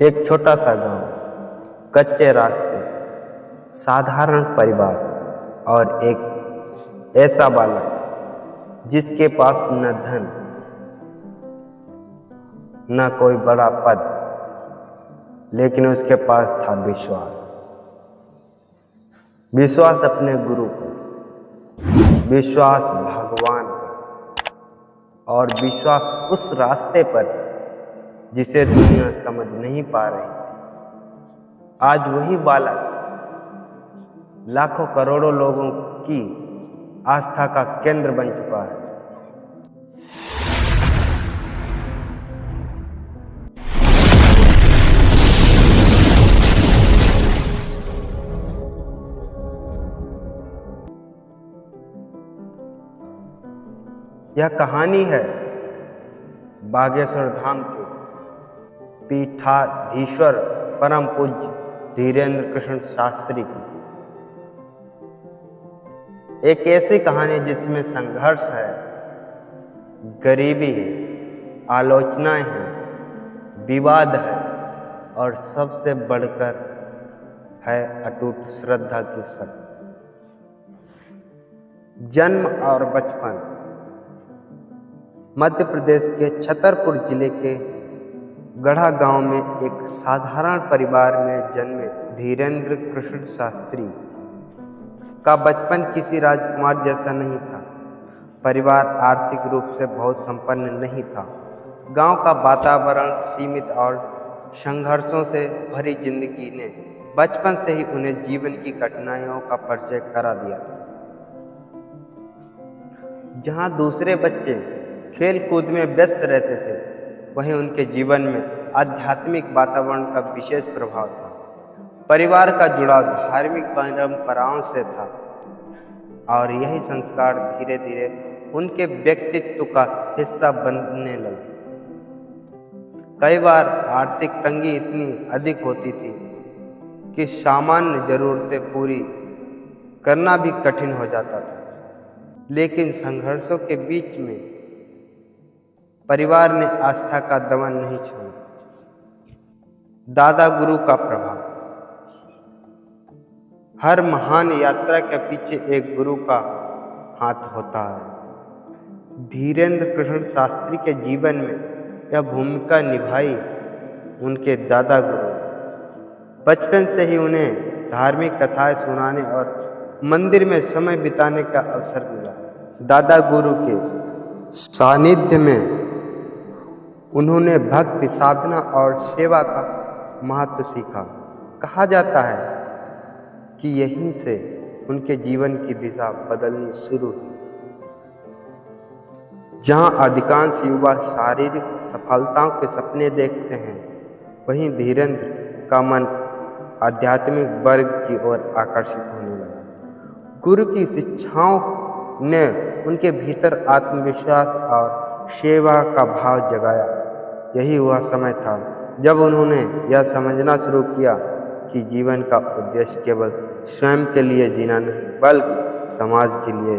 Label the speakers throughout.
Speaker 1: एक छोटा सा गांव, कच्चे रास्ते, साधारण परिवार और एक ऐसा बालक जिसके पास न धन न कोई बड़ा पद, लेकिन उसके पास था विश्वास। विश्वास अपने गुरु पर, विश्वास भगवान पर और विश्वास उस रास्ते पर जिसे दुनिया समझ नहीं पा रही थी। आज वही बालक लाखों करोड़ों लोगों की आस्था का केंद्र बन चुका है। यह कहानी है बागेश्वर धाम के पीठाधीश्वर परम पूज्य धीरेंद्र कृष्ण शास्त्री की। एक ऐसी कहानी जिसमें संघर्ष है, गरीबी है, आलोचनाएं हैं, विवाद है और सबसे बढ़कर है अटूट श्रद्धा की शक्ति। जन्म और बचपन मध्य प्रदेश के छतरपुर जिले के गढ़ा गांव में एक साधारण परिवार में जन्मे धीरेंद्र कृष्ण शास्त्री का बचपन किसी राजकुमार जैसा नहीं था। परिवार आर्थिक रूप से बहुत संपन्न नहीं था। गांव का वातावरण सीमित और संघर्षों से भरी जिंदगी ने बचपन से ही उन्हें जीवन की कठिनाइयों का परिचय करा दिया था। जहां दूसरे बच्चे खेल कूद में व्यस्त रहते थे, वहीं उनके जीवन में आध्यात्मिक वातावरण का विशेष प्रभाव था। परिवार का जुड़ाव धार्मिक परंपराओं से था और यही संस्कार धीरे धीरे उनके व्यक्तित्व का हिस्सा बनने लगे। कई बार आर्थिक तंगी इतनी अधिक होती थी कि सामान्य जरूरतें पूरी करना भी कठिन हो जाता था, लेकिन संघर्षों के बीच में परिवार ने आस्था का दमन नहीं छोड़ा। दादा गुरु का प्रभाव। हर महान यात्रा के पीछे एक गुरु का हाथ होता है। धीरेंद्र कृष्ण शास्त्री के जीवन में यह भूमिका निभाई उनके दादा गुरु। बचपन से ही उन्हें धार्मिक कथाएं सुनाने और मंदिर में समय बिताने का अवसर मिला। दादा गुरु के सानिध्य में उन्होंने भक्ति, साधना और सेवा का महत्व सीखा। कहा जाता है कि यहीं से उनके जीवन की दिशा बदलनी शुरू हुई। जहां अधिकांश युवा शारीरिक सफलताओं के सपने देखते हैं, वहीं धीरेंद्र का मन आध्यात्मिक वर्ग की ओर आकर्षित होने लगा। गुरु की शिक्षाओं ने उनके भीतर आत्मविश्वास और सेवा का भाव जगाया। यही वह समय था जब उन्होंने यह समझना शुरू किया कि जीवन का उद्देश्य केवल स्वयं के लिए जीना नहीं, बल्कि समाज के लिए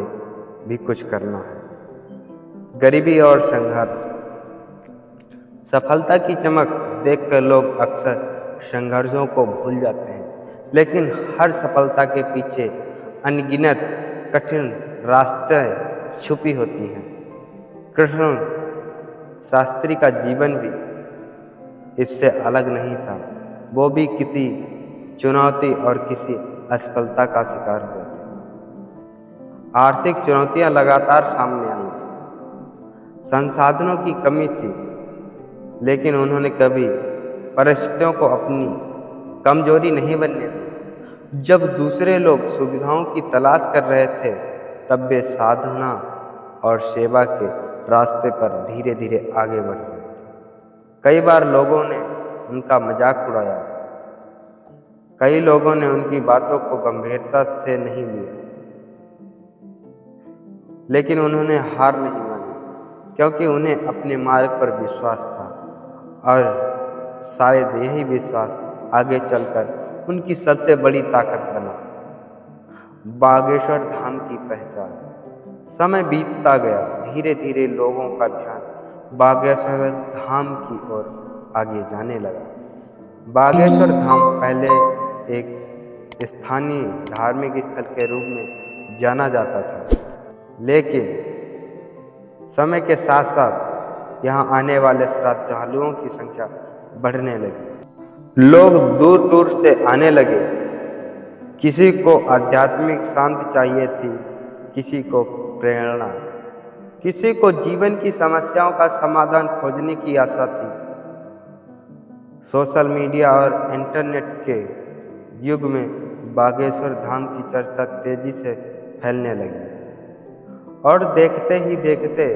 Speaker 1: भी कुछ करना है। गरीबी और संघर्ष। सफलता की चमक देखकर लोग अक्सर संघर्षों को भूल जाते हैं, लेकिन हर सफलता के पीछे अनगिनत कठिन रास्ते छुपी होती हैं। कृष्ण शास्त्री का जीवन भी इससे अलग नहीं था। वो भी किसी चुनौती और किसी असफलता का शिकार हुए थे। आर्थिक चुनौतियां लगातार सामने आई थी, संसाधनों की कमी थी, लेकिन उन्होंने कभी परिस्थितियों को अपनी कमजोरी नहीं बनने दी। जब दूसरे लोग सुविधाओं की तलाश कर रहे थे, तब वे साधना और सेवा के रास्ते पर धीरे धीरे आगे बढ़ रहे थे। कई बार लोगों ने उनका मजाक उड़ाया, कई लोगों ने उनकी बातों को गंभीरता से नहीं लिया, लेकिन उन्होंने हार नहीं मानी, क्योंकि उन्हें अपने मार्ग पर विश्वास था और शायद यही विश्वास आगे चलकर उनकी सबसे बड़ी ताकत बना। बागेश्वर धाम की पहचान। समय बीतता गया, धीरे धीरे लोगों का ध्यान बागेश्वर धाम की ओर आगे जाने लगा। बागेश्वर धाम पहले एक स्थानीय धार्मिक स्थल के रूप में जाना जाता था, लेकिन समय के साथ साथ यहाँ आने वाले श्रद्धालुओं की संख्या बढ़ने लगी। लोग दूर दूर से आने लगे। किसी को आध्यात्मिक शांति चाहिए थी, किसी को प्रेरणा, किसी को जीवन की समस्याओं का समाधान खोजने की आशा थी। सोशल मीडिया और इंटरनेट के युग में बागेश्वर धाम की चर्चा तेजी से फैलने लगी और देखते ही देखते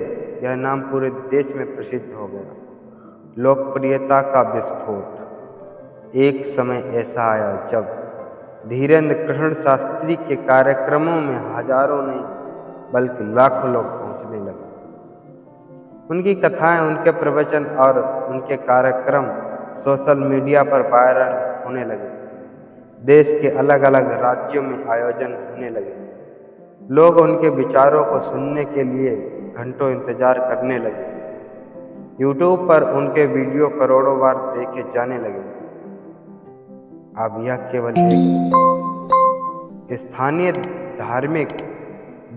Speaker 1: यह नाम पूरे देश में प्रसिद्ध हो गया। लोकप्रियता का विस्फोट। एक समय ऐसा आया जब धीरेन्द्र कृष्ण शास्त्री के कार्यक्रमों में हजारों नहीं बल्कि लाखों लोग पहुंचने लगे। उनकी कथाएं, उनके प्रवचन और उनके कार्यक्रम सोशल मीडिया पर वायरल होने लगे। देश के अलग अलग राज्यों में आयोजन होने लगे। लोग उनके विचारों को सुनने के लिए घंटों इंतजार करने लगे। यूट्यूब पर उनके वीडियो करोड़ों बार देखे जाने लगे। अब यह केवल एक स्थानीय धार्मिक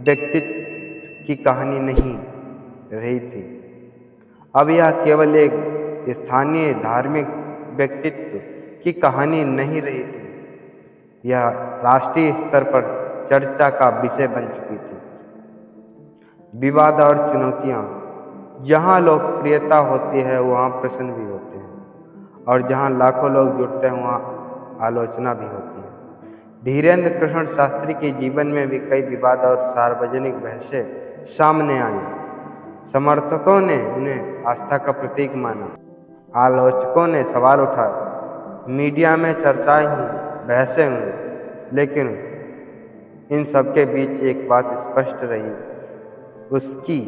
Speaker 1: व्यक्तित्व की कहानी नहीं रही थी। अब यह केवल एक स्थानीय धार्मिक व्यक्तित्व की कहानी नहीं रही थी, यह राष्ट्रीय स्तर पर चर्चा का विषय बन चुकी थी। विवाद और चुनौतियाँ। जहाँ लोकप्रियता होती है वहाँ प्रश्न भी होते हैं, और जहाँ लाखों लोग जुड़ते हैं वहाँ आलोचना भी होती है। धीरेन्द्र कृष्ण शास्त्री के जीवन में भी कई विवाद और सार्वजनिक बहसें सामने आई। समर्थकों ने उन्हें आस्था का प्रतीक माना, आलोचकों ने सवाल उठाए, मीडिया में चर्चाएं हुई, बहसें हुई, लेकिन इन सबके बीच एक बात स्पष्ट रही, उसकी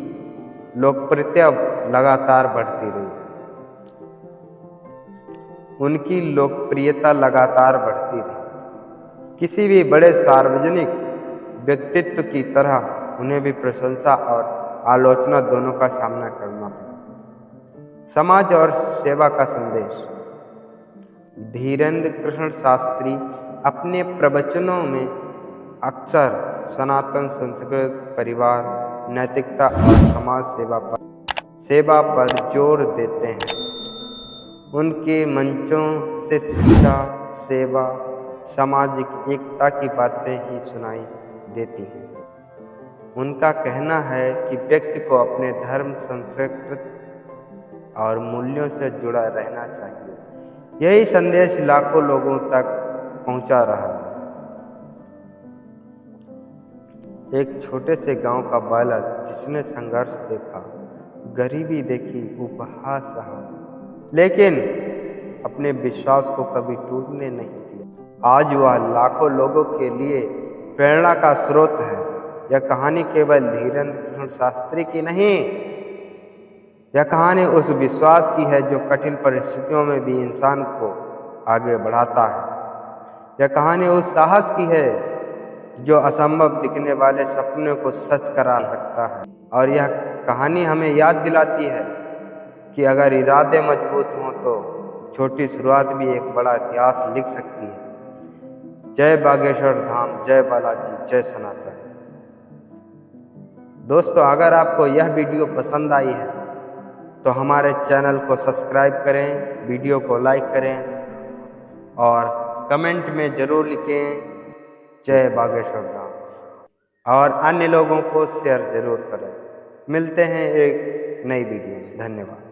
Speaker 1: लोकप्रियता लगातार बढ़ती रही। उनकी लोकप्रियता लगातार बढ़ती रही। किसी भी बड़े सार्वजनिक व्यक्तित्व की तरह उन्हें भी प्रशंसा और आलोचना दोनों का सामना करना पड़ा। समाज और सेवा का संदेश। धीरेन्द्र कृष्ण शास्त्री अपने प्रवचनों में अक्सर सनातन संस्कृति, परिवार, नैतिकता और समाज सेवा पर जोर देते हैं। उनके मंचों से शिक्षा, सेवा, सामाजिक एकता की बातें ही सुनाई देती हैं। उनका कहना है कि व्यक्ति को अपने धर्म, संस्कृति और मूल्यों से जुड़ा रहना चाहिए। यही संदेश लाखों लोगों तक पहुंचा रहा है। एक छोटे से गांव का बालक जिसने संघर्ष देखा, गरीबी देखी, उपहास सहा, लेकिन अपने विश्वास को कभी टूटने नहीं दिया। आज वह लाखों लोगों के लिए प्रेरणा का स्रोत है। यह कहानी केवल धीरेन्द्र कृष्ण शास्त्री की नहीं, यह कहानी उस विश्वास की है जो कठिन परिस्थितियों में भी इंसान को आगे बढ़ाता है। यह कहानी उस साहस की है जो असंभव दिखने वाले सपनों को सच करा सकता है। और यह कहानी हमें याद दिलाती है कि अगर इरादे मजबूत हों तो छोटी शुरुआत भी एक बड़ा इतिहास लिख सकती है। जय बागेश्वर धाम, जय बालाजी, जय सनातन। दोस्तों, अगर आपको यह वीडियो पसंद आई है तो हमारे चैनल को सब्सक्राइब करें, वीडियो को लाइक करें और कमेंट में ज़रूर लिखें जय बागेश्वर धाम, और अन्य लोगों को शेयर ज़रूर करें। मिलते हैं एक नई वीडियो में। धन्यवाद।